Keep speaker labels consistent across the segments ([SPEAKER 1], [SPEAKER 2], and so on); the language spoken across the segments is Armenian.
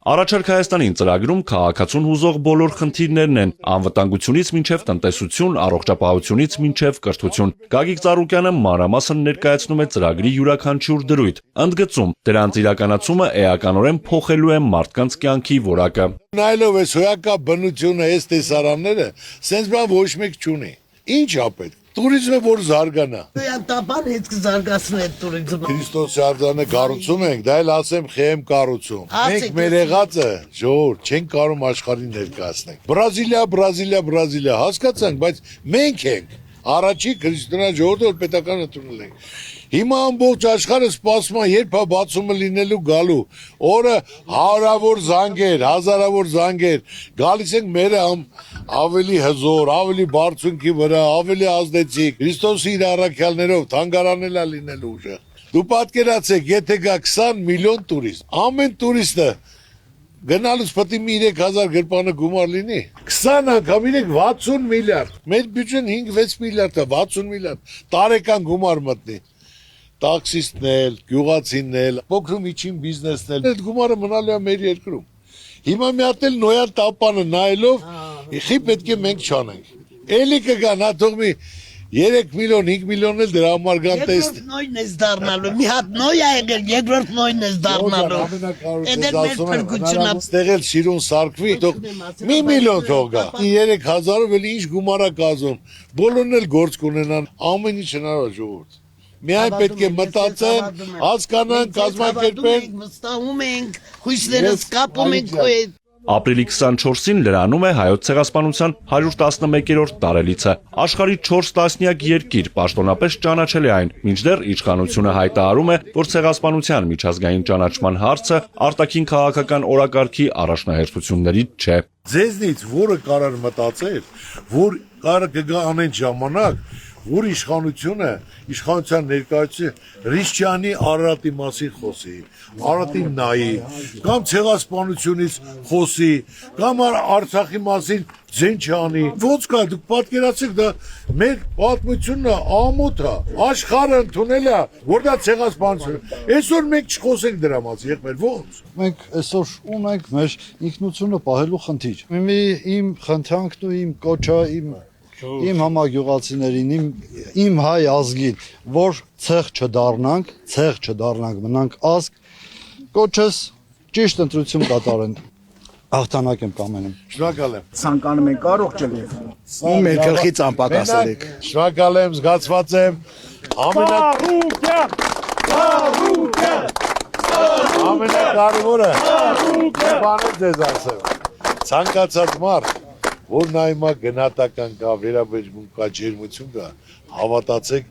[SPEAKER 1] Առաջարկ Հայաստանին ծրագրում քաղաքացուն հուզող բոլոր խնդիրներն են, անվտանգությունից մինչև տնտեսություն, առողջապահությունից մինչև կրթություն։ Գագիկ Ծառուկյանը մանրամասն ներկայացնում է ծրագրի յուրաքանչյուր դրույթ, ընդգծում, դրանց իրականացումը էականորեն փոխելու է մարդկանց կյանքի որակը։
[SPEAKER 2] Նայելով այս հոյակապ բնությունը, այս տեսարանները, սենց բան ոչ մեկ չունի։ Ինչ ա պետք։ Տուրիզմը որ զարգանա։
[SPEAKER 3] Տապան հետ կզարգացնի այդ տուրիզմը։
[SPEAKER 2] Քրիստոսի արձանը կառուցում ենք, դա էլ ասեմ խեմ կառուցում։ Մենք մեր եղածը ժողովուրդ չենք կարող աշխարհին ներկայացնել։ Բրազիլիա, հասկացանք, բայց մենք ենք առաջի քրիստոնյա ժողովուրդը որ պետական ընդունել ենք։ Հիմա ամբողջ աշխարհը սպասում է, երբ է բացումը լինելու գալու։ Օրը հարյուրավոր զանգեր, հազարավոր զանգեր, գալիս ենք մեր ավելի հզոր, ավելի բարձունքի վրա, ավելի ազդեցիկ, Քրիստոսի իր առաքյալներով թանգարանել է լինելու ուժը։ Դու պատկերացեք, եթե գա 20 միլիոն տուրիստ, ամեն տուրիստը գնալուց պետք է 3000 գրպանը գումար լինի։ 20 անգամ իրեք 60 միլիարդ։ Մեր բյուջեն 5-6 միլիարդ է, 60 միլիարդ տարեկան գումար մտնի։ Տաքսիստներ, գյուղացիներ, փոքր միջին բիզնեսներ, այդ գումարը մնալու է մեր երկրում։ Հիմա մի հատ էլ նոյալ տապանը նայելով, խի պետք է մենք չանենք։ Էլի կգան, հա թող մի 3 միլիոն, 5 միլիոն էլ դրա համար կան տեստ։
[SPEAKER 3] Երկրորդ նույնն է դառնալու, մի հատ նոյ է եղել, երկրորդ նույնն է դառնալու։ Էդ էլ մեր փրկությունն է։
[SPEAKER 2] Ստեղ էլ սիրուն սարքվի, թող մի միլիոն թող գա։ 3000-ով էլ ինչ գումար է կազում։ Բոլորն էլ գործ կունենան, ամեն ինչ հնարավոր ժողովուրդ։ Միայն պետք է մտածեն, հասկանան, կազմակերպեն։
[SPEAKER 3] Վստահում ենք, հույսներս կապում ենք քո հետ։
[SPEAKER 1] Ապրիլի 24-ին լրանում է Հայոց ցեղասպանության 111-րդ տարելիցը։ Աշխարհի 4 տասնյակ երկիր պաշտոնապես ճանաչել է այն, մինչդեռ իշխանությունը հայտարարում է, որ ցեղասպանության միջազգային ճանաչման հարցը արտաքին քաղաքական օրակարգի առաջնահերթություններից չէ։
[SPEAKER 2] Ձեզնից որը կարող մտածել, որ կարող կգա անեն ժամանակ, որ իշխանության ներկայացուցիչ Ռիշչյանի Արարատի մասին խոսի, Արարատին նայի, կամ ցեղասպանությունից խոսի, կամ Արցախի մասին ձեն չանի։ Ոնց կա, դուք պատկերացեք, դա մեր պատմությունն է, ամոթ է, աշխարհը ընդունել է, որ դա ցեղասպանություն է։ Այսօր մենք չխոսենք դրա մասին, եղբայր, ոնց։
[SPEAKER 4] Մենք այսօր ունենք մեր ինքնությունը պահելու խնդիր։ Իմ խնդրանքն ու իմ կոչը, իմ համագյուղացիներին, իմ հայ ազգին, որ ցեղ չդառնանք, մնանք ազգ, կոչս ճիշտ ընտրություն կատարեն։ Հաղթանակ եմ կամենում։
[SPEAKER 2] Շնորհակալ եմ։
[SPEAKER 5] Ցանկանում ենք առողջ ելեք։ Ու մեր գլխից անպակասեք։
[SPEAKER 2] Շնորհակալ եմ, զգացված եմ։ Ամենակարևորը բանը ձեզ ասեմ։ Ցանկացած մարդ, որ նայմա գնահատական կա, վերաբերվում կա, ջերմություն կա, հավատացեք,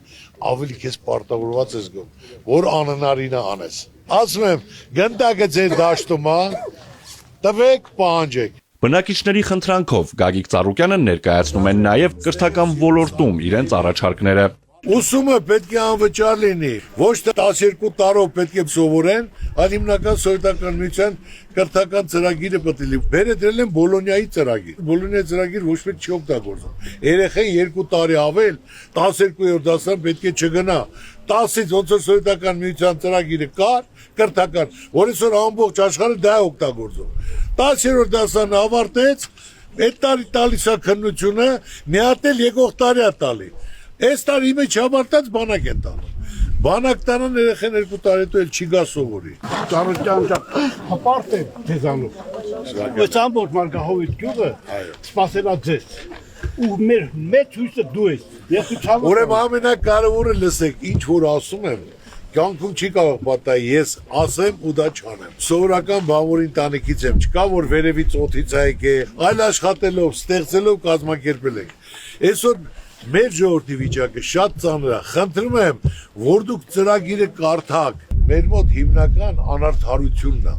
[SPEAKER 2] ավելի քեզ պարտավորված ես գում, որ անհնարինը անես։ Ասում եմ, գնդակը ձեր դաշտում է, տվեք, պահանջեք։
[SPEAKER 1] Բնակիչների խնդրանքով Գագիկ Ծառուկյանը ներկայացնում են նաև կրթական ոլորտում իրենց առաջարկները։
[SPEAKER 2] Ուսումը պետք է անվճար լինի, ոչ թե 12 տարով պետք է սովորեն, այլ հիմնական սովետական միության կրթական ծրագիրը պետք է լինի։ Բերը դրել են Բոլոնիայի ծրագիր։ Բոլոնիայի ծրագիր ոչ մեկ չի օգտագործում։ Երեխեն 2 տարի ավել 12-րդ դասարան պետք է չգնա։ 10-ից ոնց որ սովետական միության ծրագիրը կար, կրթական, որ այսօր ամբողջ աշխարհը դա է օգտագործում։ 10-րդ դասարանը ավարտեց, այդ տարի տալիս է քննությունը, մի հատ էլ եկող տարի է տալի։ Այս տարի մեջ ավարտած բանակ են տանում։ Բանակ տանան երեխեն 2 տարի հետո էլ չի գա սովորի։
[SPEAKER 5] Ծառուկյան հպարտ է ձեզանով։ Այս ամբողջ Մարգահովիտ գյուղը սպասելա ձեզ։ Ու մեր մեծ հույսը դու ես։ Ես ցավոք։
[SPEAKER 2] Ուրեմն ամենակարևորը լսեք, ինչ որ ասում եմ, կյանքում չի կարող պատահի, ես ասեմ ու դա չանեմ։ Սովորական բան որ ընտանիքից եմ, չկա որ վերևից օդից է եկել, այլ աշխատելով, ստեղծելով կազմակերպել ենք։ Այսօր մեր ժողովրդի վիճակը շատ ծանր է։ Խնդրում եմ, որ դուք ծրագիրը կարդաք։ Մեր մոտ հիմնական անարդարությունն է։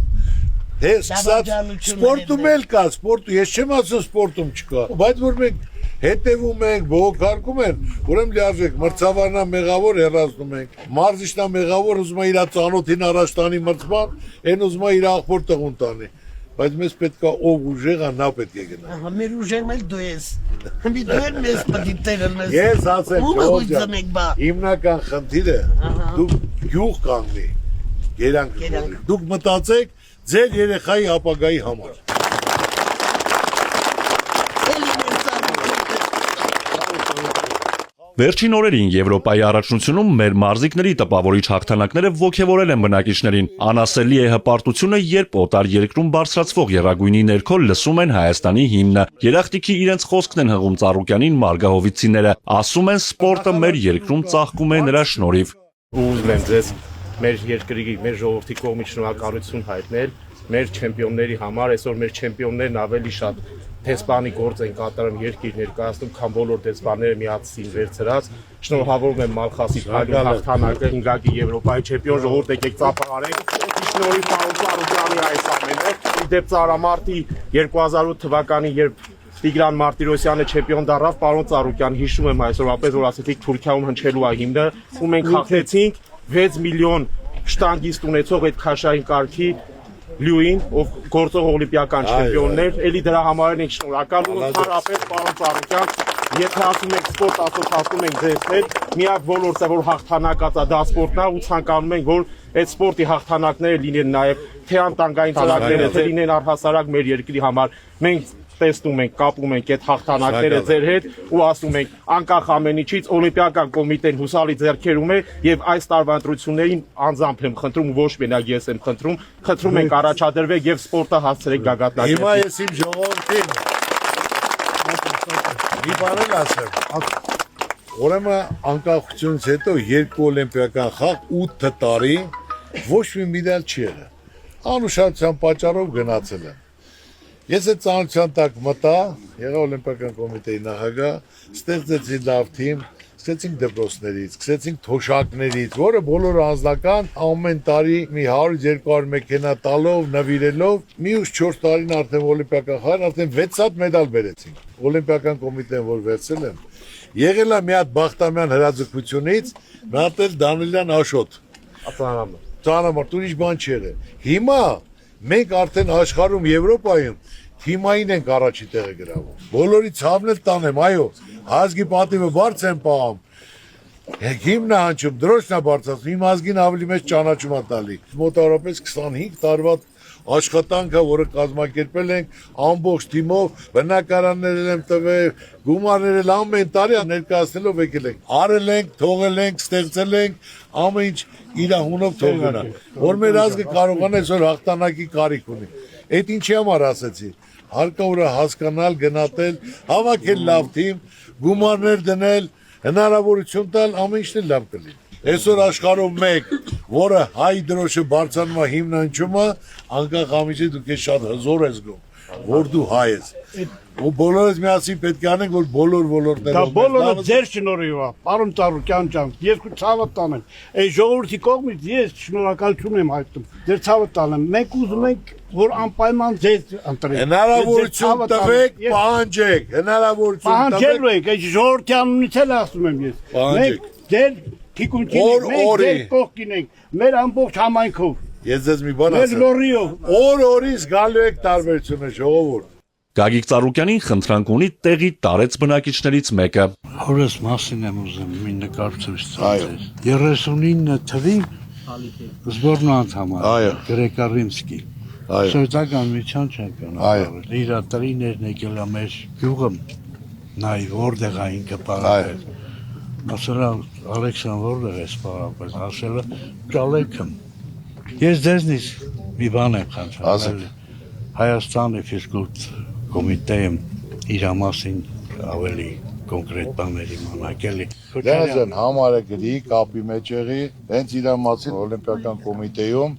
[SPEAKER 2] Թե սկսած սպորտում էլ կա, ես չեմ ասում սպորտում չկա, բայց որ մենք հետևում ենք, բողոքարկում են, ուրեմն լիարժեք մրցավարնա մեղավոր հեռացնում ենք։ Մարզիչնա մեղավոր ուզում է իր ծանոթին առաջ տանի մրցման, այն ուզում է իր աղբոր տղուն տանի։ Բայց մեզ պետք է ով ուժեղ է, նա պետք է գնա։
[SPEAKER 3] Ահա մեր ուժեղն էլ դու ես։ Մի դու ես մեզ պետք է տերել։
[SPEAKER 2] Ես ասեմ, հիմնական խնդիրը դուք գյուղ կանգնի, գերանք կգործի։ Դուք մտածեք, ձեր երեխայի ապագայի համար։
[SPEAKER 1] Վերջին օրերին Եվրոպայի առաջնությունում մեր մարզիկների տպավորիչ հաղթանակները ոգևորել են բնակիչներին։ Անասելի է հպարտությունը, երբ օտար երկրում բարձրացվող եռագույնի ներքո լսում են Հայաստանի հիմնը։ Երախտիկի իրենց խոսքն են հղում Ծառուկյանին մարգահովիցիները, ասում են սպորտը մեր երկրում ծաղկում է նրա շնորհիվ։
[SPEAKER 6] Ուզում եմ ձեզ մեր երկրի, մեր ժողովրդի կողմից շնորհակալություն հայտնել մեր չեմպիոնների համար, այսօր մեր չեմպիոններն ավելի շատ դեսպանի գործ են կատարում երկիր ներկայացնում, քան բոլոր դեսպանները միացին վերցրած։ Շնորհավորում եմ Մալխասի փայլուն հաղթանակը 5-ակի Եվրոպայի չեմպիոն ժողովուրդ եկեք ծափարենք։ Շնորհիվ պարոն Ծառուկյանի այս ամենը։ Իդեպ Ծառամարտի 2008 թվականին, երբ Տիգրան Մարտիրոսյանը չեմպիոն դառավ, պարոն Ծառուկյան, հիշում եմ այսօր, ապեզ որ ասեցիք Թուրքիայում հնչելու է հիմնը, ու մենք հաղթեցինք 6 միլիոն շտանգիստ ունեցող այդ քաշային կարգի Լյուին, ով գործող օլիմպիական չեմպիոններ, էլի դրա համար ենք շնորհակալ ու ընդհանրապես պարոն Ծառուկյան, եթե ասում եք սպորտ, ասում ենք ձեզ հետ, միակ ոլորտը, որ հաղթանակած է, դա սպորտն է ու ցանկանում ենք, որ այդ սպորտի հաղթանակները լինեն նաև թե անտանգային ծրագրերը, թե լինեն առհասարակ մեր երկրի համար։ Մենք տեսնում ենք, կապում ենք այդ հաղթանակները ձեր հետ ու ասում ենք անկախ ամեն ինչից օլիմպիական կոմիտեն հուսալի ձեռքերում է եւ այս տարվա ընտրություններին անձամբ եմ խնդրում ու ոչ մենակ ես եմ խնդրում ենք առաջադրվեք եւ սպորտը հասցրեք գագաթնակետին։
[SPEAKER 2] Հիմա ես իմ ժողովրդին մի բան ասեմ։ Ուրեմն անկախությունից հետո երկու օլիմպիական խաղ 8 տարի ոչ մի մեդալ չի եղել։ Անուշադրության պատճառով գնացել եմ։ Ես այդ ծանոթության տակ մտա, եղա օլիմպիական կոմիտեի նախագահ, ստեղծեցի լավ թիմ, սկսեցինք դպրոցներից, սկսեցինք թոշակներից, որը բոլորը անձնական ամեն տարի մի 100-200 մեքենա տալով, նվիրելով, մի ուշ 4 տարին արդեն օլիմպիական խաղ, արդեն 6 հատ մեդալ բերեցինք։ Օլիմպիական կոմիտեն, որ վերցել եմ, եղել է մի հատ Բախտամյան հրաձգությունից, մի հատ էլ Դանիելյան Աշոտ։ Ծանրամարտ, ուրիշ բան չի եղել։ Հիմա մենք արդեն աշխարհում Եվրոպայում թիմային ենք առաջի տեղը գրավում։ Բոլորի ցավն էլ տանեմ, այո, ազգի պատիվը բարձր են պահում։ Հիմնը հնչում, դրոշն է բարձրացնում, իմ ազգին ավելի մեծ ճանաչում է տալի։ Մոտավորապես 25 տարվա աշխատանքը, որը կազմակերպել ենք ամբողջ թիմով, բնակարաններ եմ տվել, գումարներ էլ ամեն տարի ներկայացնելով եկել ենք։ Արել ենք, թողել ենք, ստեղծել ենք, ամեն ինչ իր հունով թողնա։ Որ մեր ազգը կարողանա այսօր հաղթանակի կարիք ունի։ Այդ ինչի համար ասեցի։ Հարկավոր է հասկանալ, գնահատել, հավաքել լավ թիմ, գումարներ դնել, հնարավորություն տալ, ամեն ինչն լավ կլինի։ Այսօր աշխարհում մեկ, որը հայ դրոշը բարձրանում է հիմնանշումը, անկախ ամիջի դուք ես շատ հզոր ես գում, որ դու հայ ես։ Ու բոլորս միասին պետք է անենք, որ բոլոր ոլորտներով։
[SPEAKER 5] Դա բոլորը ձեր շնորհիվ է, պարոն Ծառուկյան ջան, ես ցավը տանեմ։ Այս ժողովրդի կողմից ես շնորհակալություն եմ հայտնում։ Ձեր ցավը տանեմ։ Մենք ուզում ենք, որ անպայման ձեզ ընտրենք։
[SPEAKER 2] Հնարավորություն տվեք, պահանջեք, հնարավորություն տվեք։
[SPEAKER 5] Պահանջելու ենք, այս ժողովրդի անունից էլ ասում եմ ես։ Մենք ձեր թիկունքին ենք, մենք ձեր կողքին ենք, մեր ամբողջ համայնքով։
[SPEAKER 2] Ես ձեզ մի բան ասեմ։
[SPEAKER 5] Մեր լորիով։
[SPEAKER 2] Օր-օրից գալու եք տարբերությունը ժողովուրդ։
[SPEAKER 1] Գագիկ Ծառուկյանին խնդրանք ունի տեղի տարեց բնակիչներից մեկը։
[SPEAKER 7] Հորս մասին եմ ուզում մի նկար ցույց տալ։ 39 թվի զբորնու անդամ է Գրեկարիմսկի։ Սովետական միության չեմպիոն։ Իր տրիներն եկել է մեր գյուղը նայ որտեղ է ինքը պարապել։ Ասել Ալեքսան որտեղ է պարապել, ասել Ճալեքն։ Ես դեզնից մի բան եմ խնդրել։ Հայաստանի ֆիզկուլտ կոմիտեում իր մասին ավելի կոնկրետ բաներ իմանալ էլի։
[SPEAKER 2] Դերազան համարը գրի կապի մեջ եղի, հենց իր մասին օլիմպիական կոմիտեում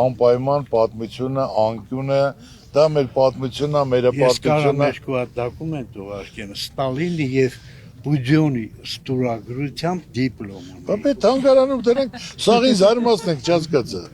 [SPEAKER 2] անպայման պատմությունը, անկյունը, դա մեր պատմությունն է, մեր
[SPEAKER 7] պատմությունը։ Ես կարամ երկու հատ դոկումենտ ուղարկեմ, Ստալինի եւ Բուջյոնի ստորագրությամբ դիպլոմ։
[SPEAKER 2] Բայց թանգարանում դրանք սաղին զարմացնենք, չհասկացա։